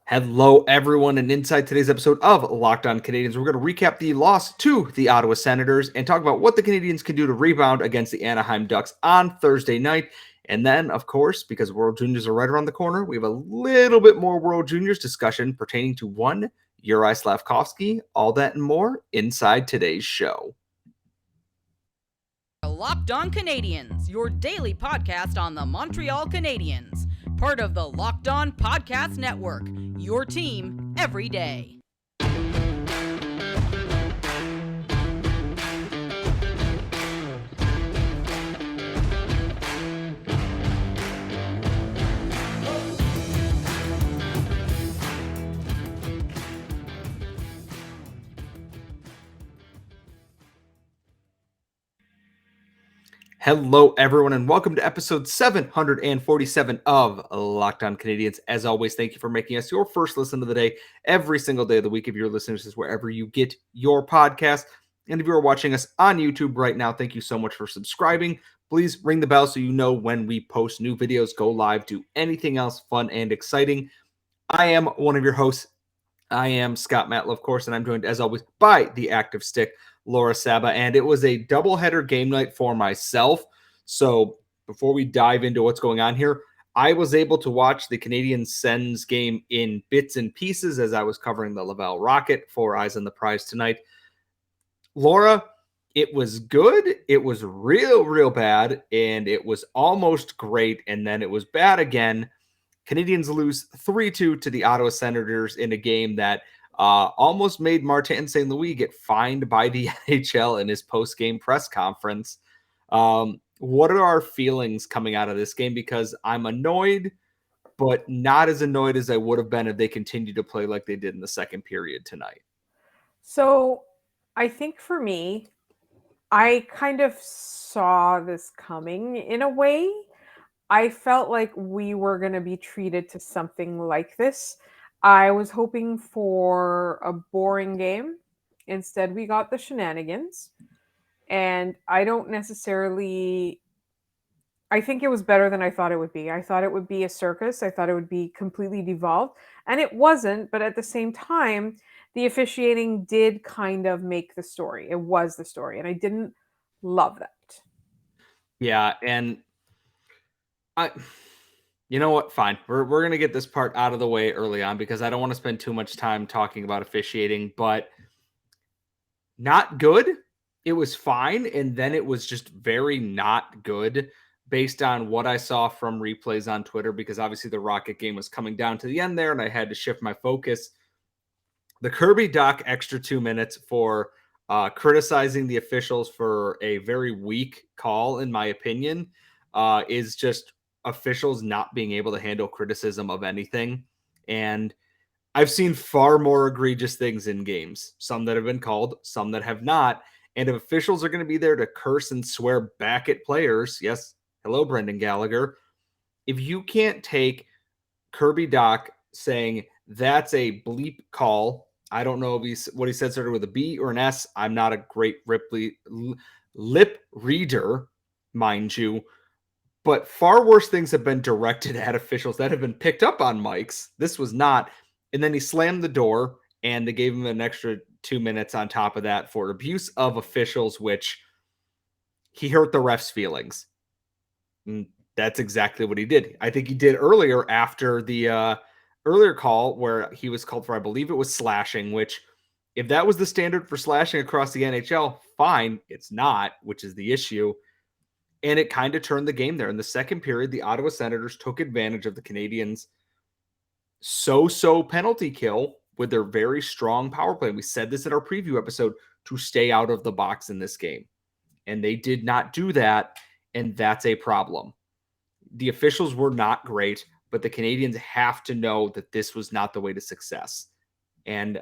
Hello, everyone, and inside today's episode of Locked On Canadiens, we're going to recap the loss to the Ottawa Senators and talk about what the Canadiens can do to rebound against the Anaheim Ducks on Thursday night. And then, of course, because World Juniors are right around the corner, we have a little bit more World Juniors discussion pertaining to one Juraj Slafkovsky. All that and more inside today's show. Locked On Canadiens, your daily podcast on the Montreal Canadiens. Part of the Locked On Podcast Network, your team every day. Hello, everyone, and welcome to episode 747 of Locked On Canadiens. As always, thank you for making us your first listen of the day every single day of the week. If you're listening to this wherever you get your podcast, and if you're watching us on YouTube right now, thank you so much for subscribing. Please ring the bell so you know when we post new videos, go live, do anything else fun and exciting. I am one of your hosts. I am Scott Matla, of course, and I'm joined, as always, by the active stick, Laura Saba, and it was a doubleheader game night for myself. So before we dive into what's going on here, I was able to watch the Canadian Sens game in bits and pieces as I was covering the Laval Rocket for Eyes on the Prize tonight. Laura, it was good, it was real bad, and it was almost great, and then it was bad again. Canadiens lose 3-2 to the Ottawa Senators in a game that almost made Martin St. Louis get fined by the NHL in his post-game press conference. What are our feelings coming out of this game? Because I'm annoyed, but not as annoyed as I would have been if they continued to play like they did in the second period tonight. So I think for me, I kind of saw this coming in a way. I felt like we were going to be treated to something like this. I was hoping for a boring game. Instead, we got the shenanigans. And I think it was better than I thought it would be. I thought it would be a circus. I thought it would be completely devolved. And it wasn't. But at the same time, the officiating did kind of make the story. It was the story. And I didn't love that. Yeah, and you know what? Fine. We're going to get this part out of the way early on because I don't want to spend too much time talking about officiating, but not good. It was fine. And then it was just very not good based on what I saw from replays on Twitter, because obviously the Rocket game was coming down to the end there and I had to shift my focus. The Kirby Dach extra 2 minutes for criticizing the officials for a very weak call, in my opinion, is just officials not being able to handle criticism of anything. And I've seen far more egregious things in games, some that have been called, some that have not. And if officials are going to be there to curse and swear back at players, yes, hello, Brendan Gallagher, if you can't take Kirby Dach saying that's a bleep call, I don't know if what he said started with a B or an S. I'm not a great lip reader, mind you. But far worse things have been directed at officials that have been picked up on mics. This was not. And then he slammed the door, and they gave him an extra 2 minutes on top of that for abuse of officials, which he hurt the refs' feelings. And that's exactly what he did. I think he did earlier after the earlier call where he was called for, I believe it was slashing, which if that was the standard for slashing across the NHL, fine. It's not, which is the issue. And it kind of turned the game there. In the second period, the Ottawa Senators took advantage of the Canadiens' so-so penalty kill with their very strong power play. We said this in our preview episode, to stay out of the box in this game. And they did not do that, and that's a problem. The officials were not great, but the Canadiens have to know that this was not the way to success. And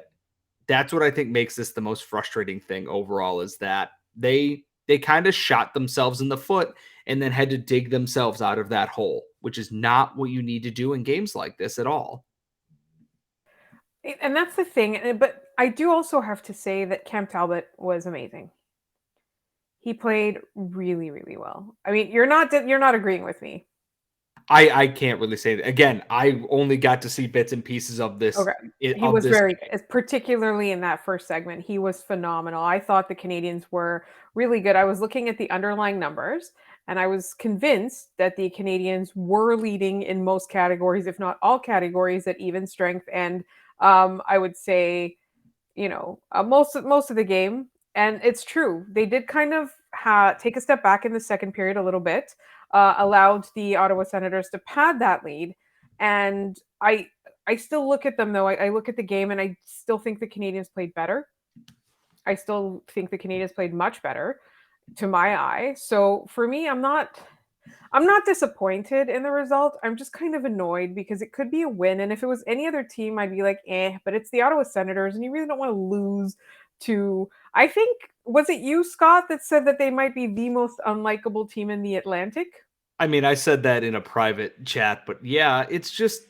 that's what I think makes this the most frustrating thing overall, is that they kind of shot themselves in the foot and then had to dig themselves out of that hole, which is not what you need to do in games like this at all. And that's the thing. But I do also have to say that Cam Talbot was amazing. He played really well. I mean, you're not agreeing with me. I can't really say that. Again, I only got to see bits and pieces of this. Okay. He was very good, particularly in that first segment. He was phenomenal. I thought the Canadians were really good. I was looking at the underlying numbers, and I was convinced that the Canadians were leading in most categories, if not all categories, at even strength. And I would say, most of the game. And it's true. They did kind of take a step back in the second period a little bit, allowed the Ottawa Senators to pad that lead. And I still look at them though. I look at the game and I still think the Canadians played better. I still think the Canadians played much better to my eye. So for me, I'm not disappointed in the result. I'm just kind of annoyed because it could be a win. And if it was any other team, I'd be like, but it's the Ottawa Senators, and you really don't want to lose to. I think, was it you, Scott, that said that they might be the most unlikable team in the Atlantic? I mean, I said that in a private chat, but yeah, it's just.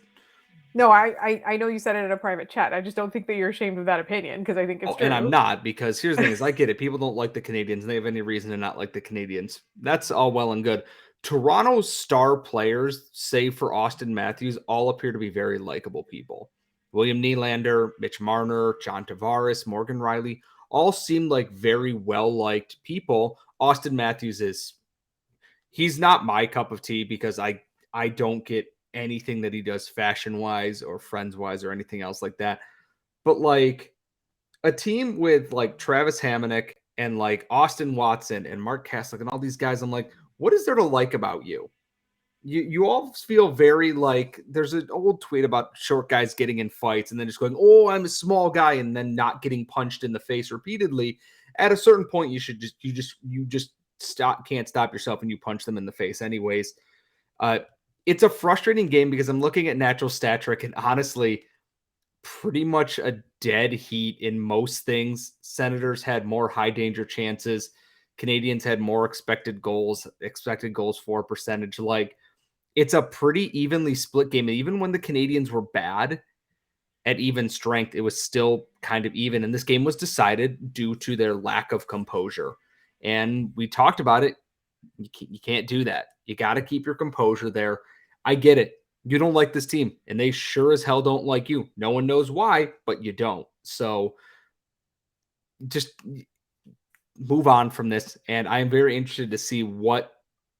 No, I know you said it in a private chat. I just don't think that you're ashamed of that opinion because I think it's true. And I'm not, because here's the thing: is I get it. People don't like the Canadians, and they have any reason to not like the Canadians. That's all well and good. Toronto's star players, save for Austin Matthews, all appear to be very likable people. William Nylander, Mitch Marner, John Tavares, Morgan Riley, all seem like very well liked people. Austin Matthews he's not my cup of tea because I don't get anything that he does fashion wise or friends wise or anything else like that. But like a team with like Travis Hamonic and like Austin Watson and Mark Kaslick and all these guys, I'm like, what is there to like about you? You all feel very like there's an old tweet about short guys getting in fights and then just going, oh, I'm a small guy, and then not getting punched in the face repeatedly. At a certain point, you just can't stop yourself and you punch them in the face anyways. It's a frustrating game because I'm looking at natural stat trick and honestly, pretty much a dead heat in most things. Senators had more high danger chances. Canadians had more expected goals for percentage. Like, it's a pretty evenly split game. And even when the Canadians were bad at even strength, it was still kind of even. And this game was decided due to their lack of composure. And we talked about it. You can't do that. You got to keep your composure there. I get it. You don't like this team, and they sure as hell don't like you. No one knows why, but you don't. So just move on from this. And I am very interested to see what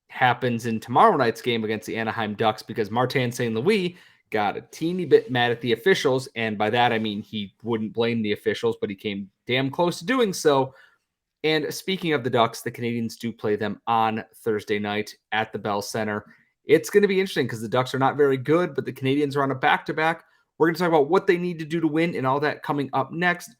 happens in tomorrow night's game against the Anaheim Ducks, because Martin St. Louis got a teeny bit mad at the officials. And by that, I mean he wouldn't blame the officials, but he came damn close to doing so. And speaking of the Ducks, the Canadians do play them on Thursday night at the Bell Center. It's going to be interesting because the Ducks are not very good, but the Canadians are on a back-to-back. We're going to talk about what they need to do to win and all that coming up next.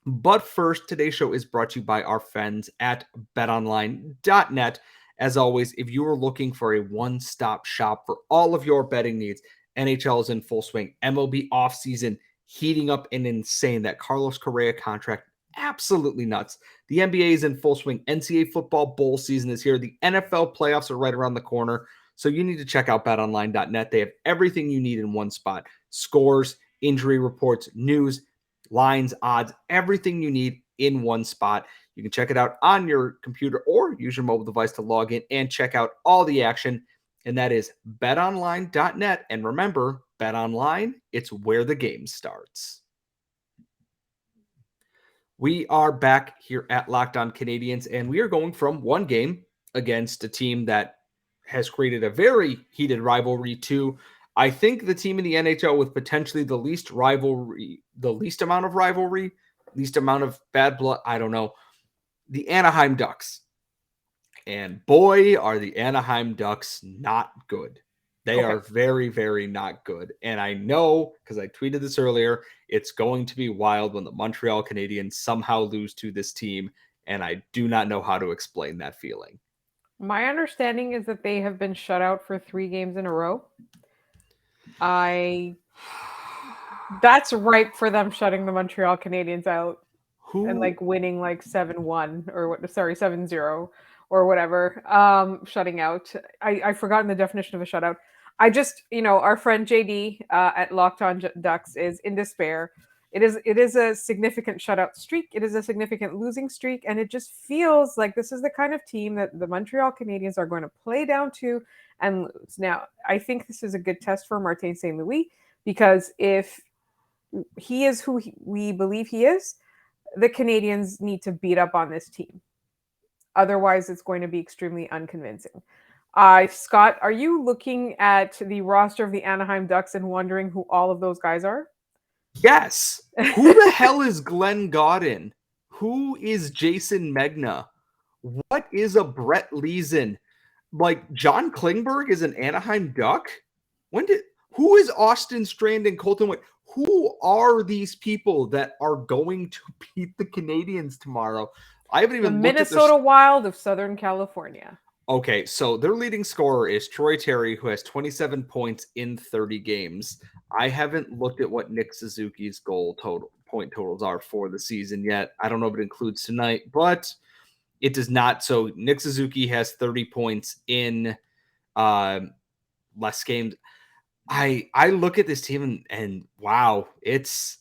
But first, today's show is brought to you by our friends at betonline.net. As always, if you are looking for a one-stop shop for all of your betting needs, NHL is in full swing. MLB offseason heating up and insane. That Carlos Correa contract, absolutely nuts. The NBA is in full swing. NCAA football bowl season is here. The NFL playoffs are right around the corner. So you need to check out betonline.net. They have everything you need in one spot. Scores, injury reports, news, lines, odds, everything you need in one spot. You can check it out on your computer or use your mobile device to log in and check out all the action. And that is betonline.net. And remember, BetOnline, it's where the game starts. We are back here at Locked On Canadiens, and we are going from one game against a team that has created a very heated rivalry to, I think, the team in the NHL with potentially the least amount of rivalry, least amount of bad blood. I don't know. The Anaheim Ducks. And boy, are the Anaheim Ducks not good. They are very, very not good. And I know, because I tweeted this earlier, it's going to be wild when the Montreal Canadiens somehow lose to this team. And I do not know how to explain that feeling. My understanding is that they have been shut out for 3 games in a row. That's ripe for them shutting the Montreal Canadiens out and like winning like 7-1 or 7-0 or whatever. Shutting out. I've forgotten the definition of a shutout. I just, our friend JD at Locked On Ducks is in despair. It is a significant shutout streak. It is a significant losing streak. And it just feels like this is the kind of team that the Montreal Canadiens are going to play down to and lose. Now, I think this is a good test for Martin St. Louis because if he is who we believe he is, the Canadiens need to beat up on this team. Otherwise, it's going to be extremely unconvincing. Scott, are you looking at the roster of the Anaheim Ducks and wondering who all of those guys are? Yes. Who the hell is Glenn Gaudin? Who is Jason Megna? What is a Brett Leeson? Like, John Klingberg is an Anaheim Duck? Who is Austin Strand and Colton White? Who are these people that are going to beat the Canadiens tomorrow? I haven't even looked at the Minnesota Wild of Southern California. Okay, so their leading scorer is Troy Terry, who has 27 points in 30 games. I haven't looked at what Nick Suzuki's point totals are for the season yet. I don't know if it includes tonight, but it does not. So Nick Suzuki has 30 points in less games. I look at this team and wow, it's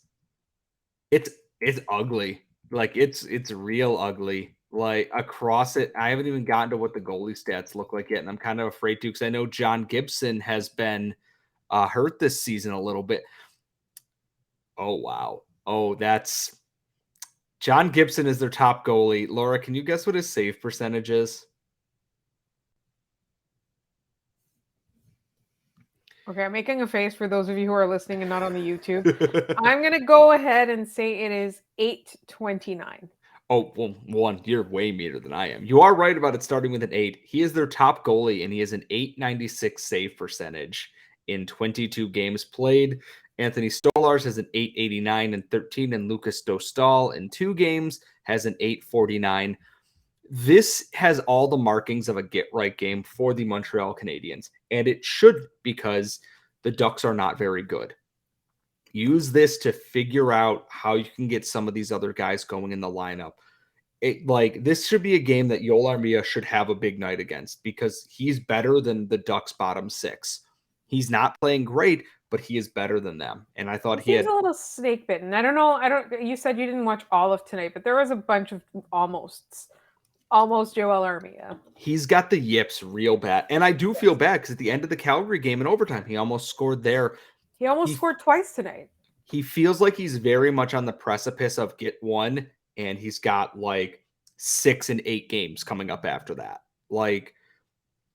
ugly. Like it's real ugly. Like across it, I haven't even gotten to what the goalie stats look like yet, and I'm kind of afraid to because I know John Gibson has been hurt this season a little bit. Oh wow! Oh, that's John Gibson is their top goalie. Laura, can you guess what his save percentage is? Okay, I'm making a face for those of you who are listening and not on the YouTube. I'm going to go ahead and say it is 829. Oh, well, one, you're way meaner than I am. You are right about it starting with an 8. He is their top goalie, and he has an 896 save percentage in 22 games played. Anthony Stolarz has an 889 and 13, and Lucas Dostal in 2 games has an 849. This has all the markings of a get-right game for the Montreal Canadiens, and it should because the Ducks are not very good. Use this to figure out how you can get some of these other guys going in the lineup. This should be a game that Yoel Armia should have a big night against because he's better than the Ducks bottom 6. He's not playing great, but he is better than them. And I thought he had a little snake bitten. I don't know. You said you didn't watch all of tonight, but there was a bunch of almost Yoel Armia. He's got the yips real bad. And I do feel bad because at the end of the Calgary game in overtime, he almost scored there. He almost scored twice tonight. He feels like he's very much on the precipice of get one, and he's got like 6 and 8 games coming up after that. Like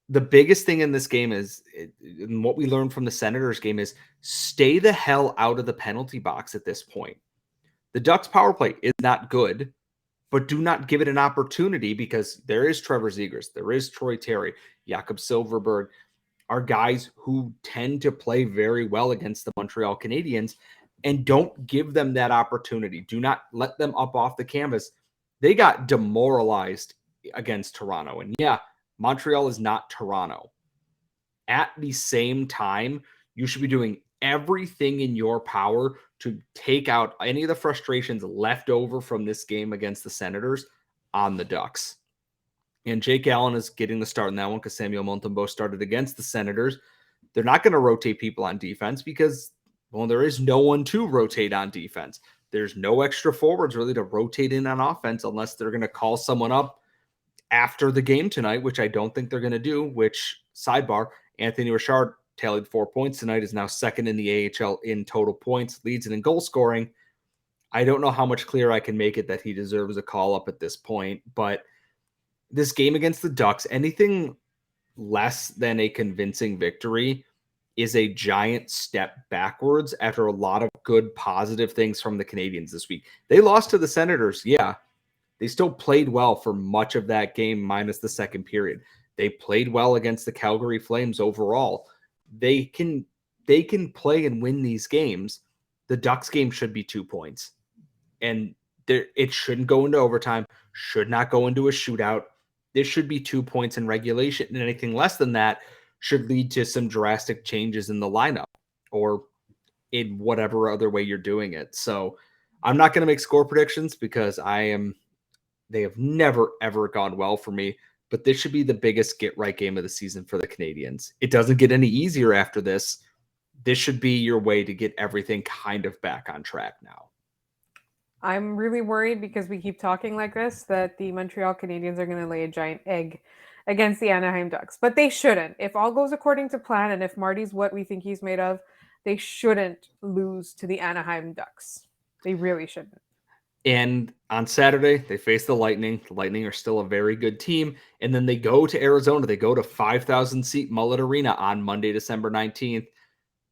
the biggest thing in this game is, and what we learned from the Senators game is stay the hell out of the penalty box at this point. The Ducks power play is not good, but do not give it an opportunity because there is Trevor Zegras, there is Troy Terry, Jakob Silfverberg, are guys who tend to play very well against the Montreal Canadiens, and don't give them that opportunity. Do not let them up off the canvas. They got demoralized against Toronto. And yeah, Montreal is not Toronto. At the same time, you should be doing everything in your power to take out any of the frustrations left over from this game against the Senators on the Ducks. And Jake Allen is getting the start in that one because Samuel Montembeault started against the Senators. They're not going to rotate people on defense because, well, there is no one to rotate on defense. There's no extra forwards really to rotate in on offense unless they're going to call someone up after the game tonight, which I don't think they're going to do, which, sidebar, Anthony Richard tallied 4 points tonight, is now second in the AHL in total points, leads in goal scoring. I don't know how much clearer I can make it that he deserves a call up at this point, but this game against the Ducks, anything less than a convincing victory is a giant step backwards after a lot of good positive things from the Canadiens this week. They lost to the Senators. Yeah, they still played well for much of that game minus the second period. They played well against the Calgary Flames overall. They can play and win these games. The Ducks game should be 2 points. And it shouldn't go into overtime, should not go into a shootout. This should be 2 points in regulation, and anything less than that should lead to some drastic changes in the lineup or in whatever other way you're doing it. So I'm not going to make score predictions because they have never, ever gone well for me, but this should be the biggest get-right game of the season for the Canadiens. It doesn't get any easier after this. This should be your way to get everything kind of back on track now. I'm really worried because we keep talking like this that the Montreal Canadiens are going to lay a giant egg against the Anaheim Ducks. But they shouldn't. If all goes according to plan and if Marty's what we think he's made of, they shouldn't lose to the Anaheim Ducks. They really shouldn't. And on Saturday, they face the Lightning. The Lightning are still a very good team. And then they go to Arizona. They go to 5,000-seat Mullet Arena on Monday, December 19th.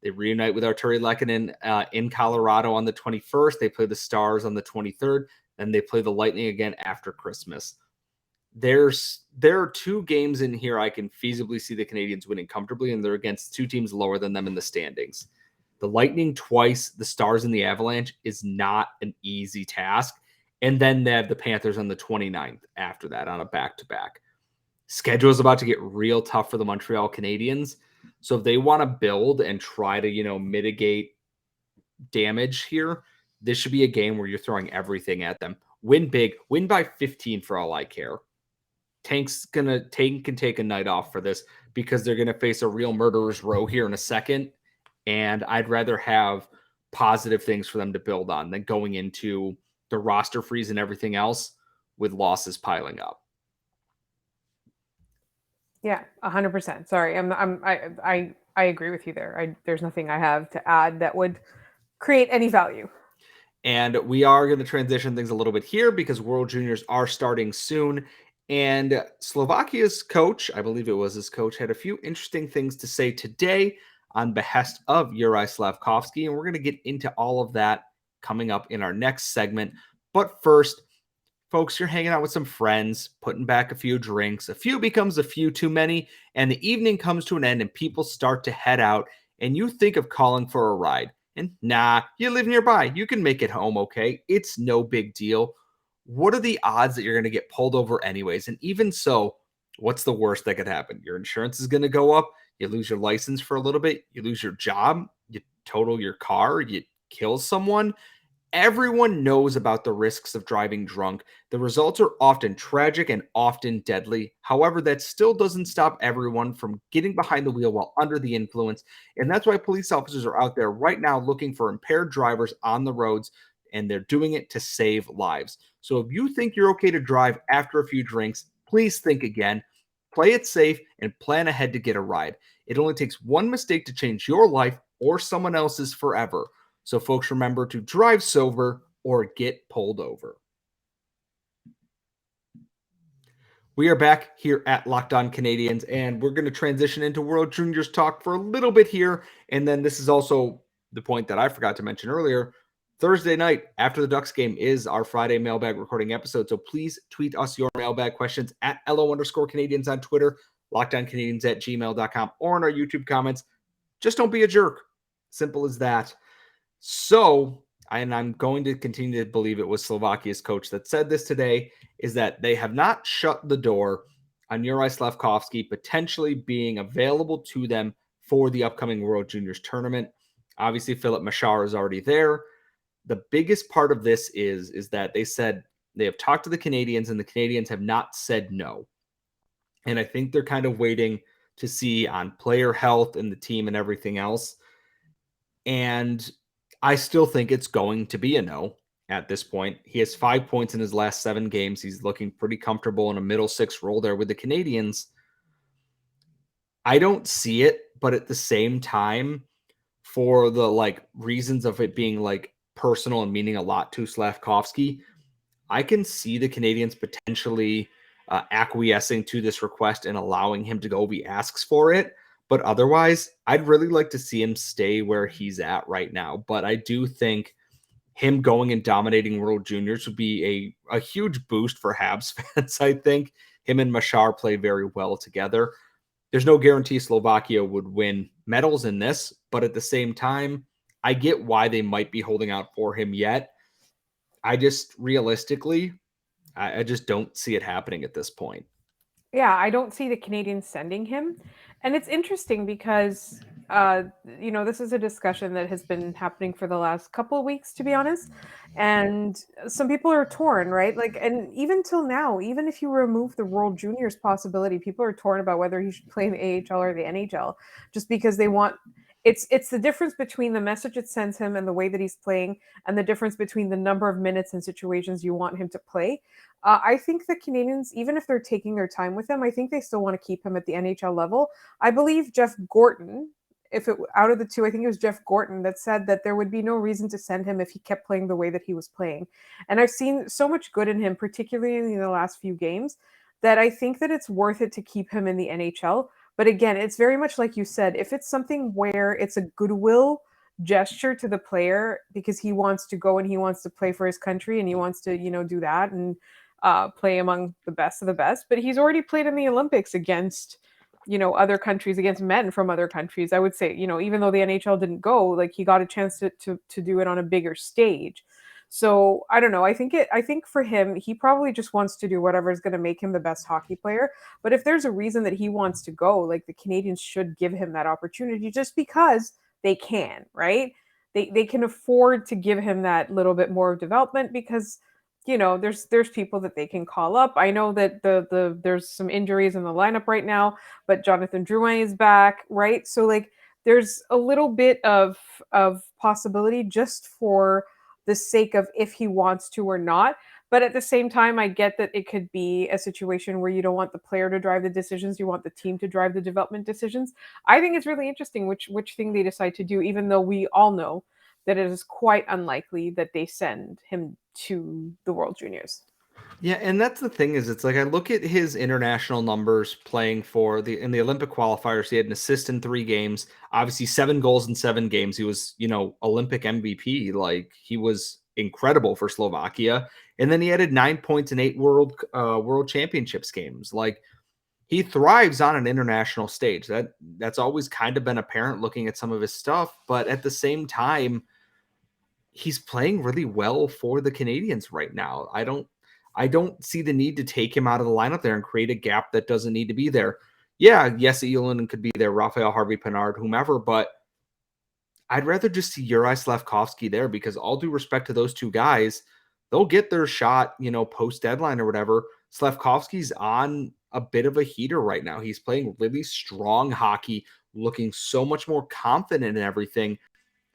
They reunite with Arturi Lehkonen in Colorado on the 21st. They play the Stars on the 23rd. Then they play the Lightning again after Christmas. There are 2 games in here I can feasibly see the Canadiens winning comfortably, and they're against 2 teams lower than them in the standings. The Lightning twice, the Stars and the Avalanche is not an easy task. And then they have the Panthers on the 29th after that on a back-to-back. Schedule is about to get real tough for the Montreal Canadiens. So if they want to build and try to, mitigate damage here, this should be a game where you're throwing everything at them. Win big, win by 15 for all I care. Tank can take a night off for this because they're going to face a real murderer's row here in a second. And I'd rather have positive things for them to build on than going into the roster freeze and everything else with losses piling up. Yeah, 100%. Sorry, I agree with you there. There's nothing I have to add that would create any value. And we are going to transition things a little bit here because World Juniors are starting soon. And Slovakia's coach, I believe it was his coach, had a few interesting things to say today on behest of Juraj Slafkovsky. And we're going to get into all of that coming up in our next segment. But first, folks, you're hanging out with some friends, putting back a few drinks. A few becomes a few too many, and the evening comes to an end and people start to head out, and you think of calling for a ride. And nah, you live nearby. You can make it home okay. It's no big deal. What are the odds that you're going to get pulled over anyways? And even so, what's the worst that could happen? Your insurance is going to go up. You lose your license for a little bit. You lose your job. You total your car. You kill someone. Everyone knows about the risks of driving drunk. The results are often tragic and often deadly. However, that still doesn't stop everyone from getting behind the wheel while under the influence. And that's why police officers are out there right now looking for impaired drivers on the roads, and they're doing it to save lives. So if you think you're okay to drive after a few drinks, please think again. Play it safe and plan ahead to get a ride. It only takes one mistake to change your life or someone else's forever. So folks, remember to drive sober or get pulled over. We are back here at Locked On Canadiens, and we're going to transition into World Juniors talk for a little bit here. And then this is also the point that I forgot to mention earlier. Thursday night after the Ducks game is our Friday mailbag recording episode. So please tweet us your mailbag questions at LO_Canadiens on Twitter, LockedOnCanadiens@gmail.com, or in our YouTube comments. Just don't be a jerk. Simple as that. So, and I'm going to continue to believe it was Slovakia's coach that said this today, is that they have not shut the door on Juraj Slafkovsky potentially being available to them for the upcoming World Juniors tournament. Obviously, Philip Machar is already there. The biggest part of this is that they said they have talked to the Canadiens and the Canadiens have not said no. And I think they're kind of waiting to see on player health and the team and everything else. And I still think it's going to be a no at this point. He has 5 points in his last 7 games. He's looking pretty comfortable in a middle 6 role there with the Canadiens. I don't see it, but at the same time, for the reasons of it being personal and meaning a lot to Slafkovsky, I can see the Canadiens potentially acquiescing to this request and allowing him to go if he asks for it. But otherwise, I'd really like to see him stay where he's at right now. But I do think him going and dominating World Juniors would be a huge boost for Habs fans. I think him and Machar play very well together. There's no guarantee Slovakia would win medals in this, but at the same time, I get why they might be holding out for him yet. I just realistically, I just don't see it happening at this point. Yeah, I don't see the Canadiens sending him. And it's interesting because, this is a discussion that has been happening for the last couple of weeks, to be honest. And some people are torn, right? And even till now, even if you remove the World Juniors possibility, people are torn about whether he should play in the AHL or the NHL, just because they want it's the difference between the message it sends him and the way that he's playing, and the difference between the number of minutes and situations you want him to play. I think the Canadians, even if they're taking their time with him, I think they still want to keep him at the NHL level. I believe Jeff Gorton, if it out of the two, I think it was Jeff Gorton that said that there would be no reason to send him if he kept playing the way that he was playing. And I've seen so much good in him, particularly in the last few games, that I think that it's worth it to keep him in the NHL. But again, it's very much like you said, if it's something where it's a goodwill gesture to the player because he wants to go and he wants to play for his country and he wants to, do that and play among the best of the best. But he's already played in the Olympics against, other countries, against men from other countries. I would say, even though the NHL didn't go, like he got a chance to do it on a bigger stage. So I don't know. I think for him, he probably just wants to do whatever is going to make him the best hockey player. But if there's a reason that he wants to go, like the Canadians should give him that opportunity just because they can, right? They can afford to give him that little bit more of development because there's people that they can call up. I know that there's some injuries in the lineup right now, but Jonathan Drouin is back, right? So like there's a little bit of possibility just for the sake of if he wants to or not. But at the same time, I get that it could be a situation where you don't want the player to drive the decisions, you want the team to drive the development decisions. I think it's really interesting which thing they decide to do, even though we all know that it is quite unlikely that they send him to the World Juniors. Yeah, and that's the thing is it's like I look at his international numbers playing for in the Olympic qualifiers. He had an assist in 3 games, obviously 7 goals in 7 games. He was, Olympic MVP. Like he was incredible for Slovakia. And then he added 9 points in 8 world championships games. Like he thrives on an international stage. That's always kind of been apparent looking at some of his stuff, but at the same time he's playing really well for the Canadians right now. I don't see the need to take him out of the lineup there and create a gap that doesn't need to be there. Yeah, yes, Elon could be there, Raphael Harvey-Pinard, whomever, but I'd rather just see Juraj Slafkovsky there because all due respect to those two guys, they'll get their shot, post-deadline or whatever. Slafkovsky's on a bit of a heater right now. He's playing really strong hockey, looking so much more confident in everything.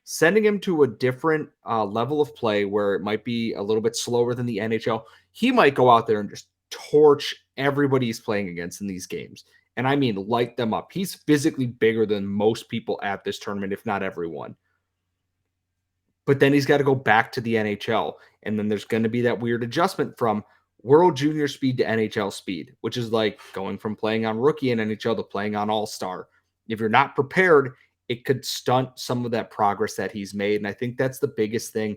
Sending him to a different level of play where it might be a little bit slower than the NHL, he might go out there and just torch everybody he's playing against in these games. And I mean, light them up. He's physically bigger than most people at this tournament, if not everyone. But then he's got to go back to the NHL. And then there's going to be that weird adjustment from World Junior speed to NHL speed, which is like going from playing on rookie in NHL to playing on All-Star. If you're not prepared, it could stunt some of that progress that he's made. And I think that's the biggest thing.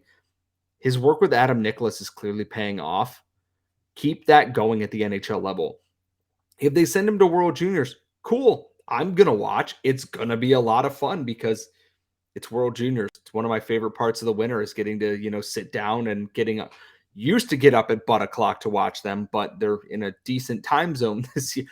His work with Adam Nicholas is clearly paying off. Keep that going at the NHL level. If they send him to World Juniors, cool. I'm going to watch. It's going to be a lot of fun because it's World Juniors. It's one of my favorite parts of the winter is getting to, sit down and used to get up at butt o'clock to watch them, but they're in a decent time zone this year,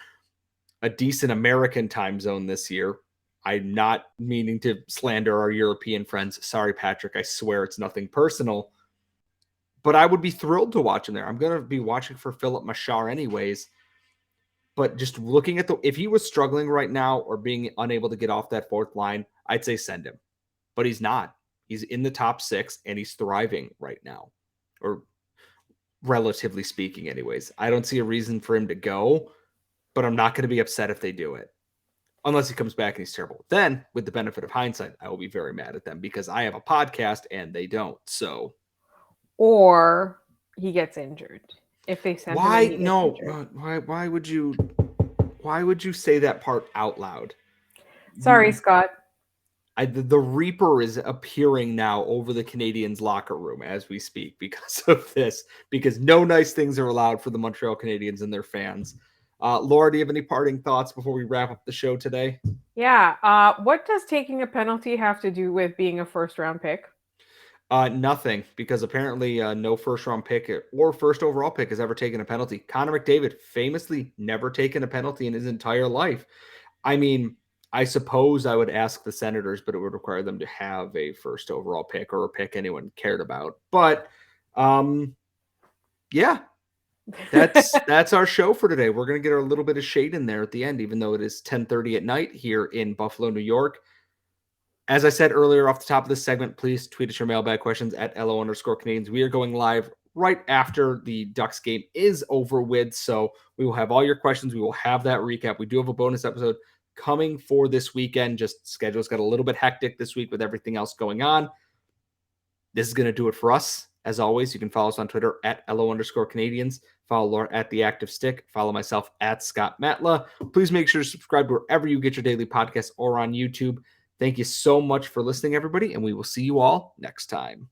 a decent American time zone this year. I'm not meaning to slander our European friends. Sorry, Patrick. I swear it's nothing personal. But I would be thrilled to watch him there. I'm going to be watching for Philip Machar anyways. But just looking at if he was struggling right now or being unable to get off that fourth line, I'd say send him. But he's not. He's in the top 6 and he's thriving right now. Or relatively speaking anyways. I don't see a reason for him to go, but I'm not going to be upset if they do it. Unless he comes back and he's terrible. Then, with the benefit of hindsight, I will be very mad at them because I have a podcast and they don't. So, or he gets injured. If they send why? him, No. Why would you? Why would you say that part out loud? Sorry, Scott. The Reaper is appearing now over the Canadiens' locker room as we speak because of this. Because no nice things are allowed for the Montreal Canadiens and their fans. Laura, do you have any parting thoughts before we wrap up the show today? Yeah. What does taking a penalty have to do with being a first-round pick? Nothing, because apparently no first-round pick or first overall pick has ever taken a penalty. Connor McDavid famously never taken a penalty in his entire life. I mean, I suppose I would ask the Senators, but it would require them to have a first overall pick or a pick anyone cared about. But, yeah. That's our show for today. We're going to get a little bit of shade in there at the end, even though it is 10:30 at night here in Buffalo, New York. As I said earlier off the top of this segment, please tweet us your mailbag questions at LO_Canadiens. We are going live right after the Ducks game is over with, so we will have all your questions. We will have that recap. We do have a bonus episode coming for this weekend. Just schedule's got a little bit hectic this week with everything else going on. This is going to do it for us. As always, you can follow us on Twitter at LO_Canadiens. Follow Laura at The Active Stick. Follow myself at Scott Matla. Please make sure to subscribe wherever you get your daily podcasts or on YouTube. Thank you so much for listening, everybody, and we will see you all next time.